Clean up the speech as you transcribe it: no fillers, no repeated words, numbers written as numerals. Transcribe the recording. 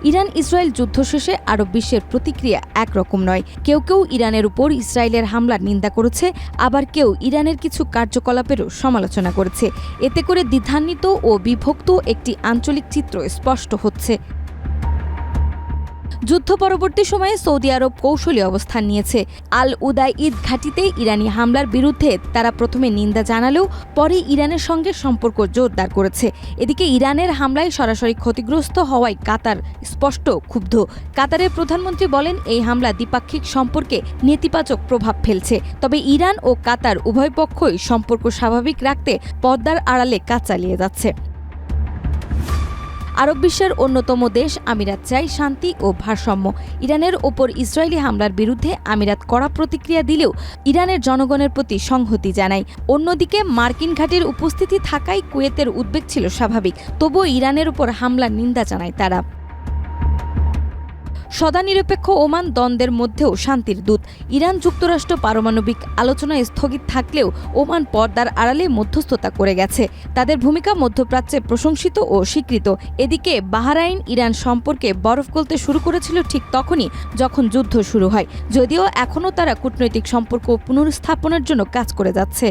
Iran Israel যুদ্ধ শেষে আরব বিশ্বের প্রতিক্রিয়া একরকম নয়। কেউ কেউ ইরানের উপর ইসরায়েলের হামলার নিন্দা করেছে, আবার কেউ ইরানের কিছু কার্যকলাপেরও সমালোচনা করেছে। এতে করে দ্বিধান্বিত ও বিভক্ত একটি আঞ্চলিক চিত্র স্পষ্ট হচ্ছে। যুদ্ধ পরবর্তী সময়ে সৌদি আরব কৌশলী অবস্থান নিয়েছে। আল উদাইদ ঘাঁটিতে ইরানি হামলার বিরুদ্ধে তারা প্রথমে নিন্দা জানালেও পরে ইরানের সঙ্গে সম্পর্ক জোরদার করেছে। এদিকে ইরানের হামলায় সরাসরি ক্ষতিগ্রস্ত হওয়ায় কাতার স্পষ্ট ক্ষুব্ধ। কাতারের প্রধানমন্ত্রী বলেন, এই হামলা দ্বিপাক্ষিক সম্পর্কে নেতিবাচক প্রভাব ফেলছে। তবে ইরান ও কাতার উভয় পক্ষই সম্পর্ক স্বাভাবিক রাখতে পর্দার আড়ালে কাজ চালিয়ে যাচ্ছে। আরব বিশ্বের অন্যতম দেশ আমিরাত চায় শান্তি ও ভারসাম্য। ইরানের ওপর ইসরায়েলি হামলার বিরুদ্ধে আমিরাত কড়া প্রতিক্রিয়া দিলেও ইরানের জনগণের প্রতি সংহতি জানায়। অন্যদিকে মার্কিন ঘাঁটির উপস্থিতি থাকায় কুয়েতের উদ্বেগ ছিল স্বাভাবিক, তবুও ইরানের ওপর হামলার নিন্দা জানায় তারা। সদানিরপেক্ষ ওমান দ্বন্দ্বের মধ্যেও শান্তির দূত। ইরান যুক্তরাষ্ট্র পারমাণবিক আলোচনায় স্থগিত থাকলেও ওমান পর্দার আড়ালে মধ্যস্থতা করে গেছে। তাদের ভূমিকা মধ্যপ্রাচ্যে প্রশংসিত ও স্বীকৃত। এদিকে বাহরাইন ইরান সম্পর্কে বরফ গলতে শুরু করেছিল ঠিক তখনই যখন যুদ্ধ শুরু হয়, যদিও এখনও তারা কূটনৈতিক সম্পর্ক পুনর্স্থাপনের জন্য কাজ করে যাচ্ছে।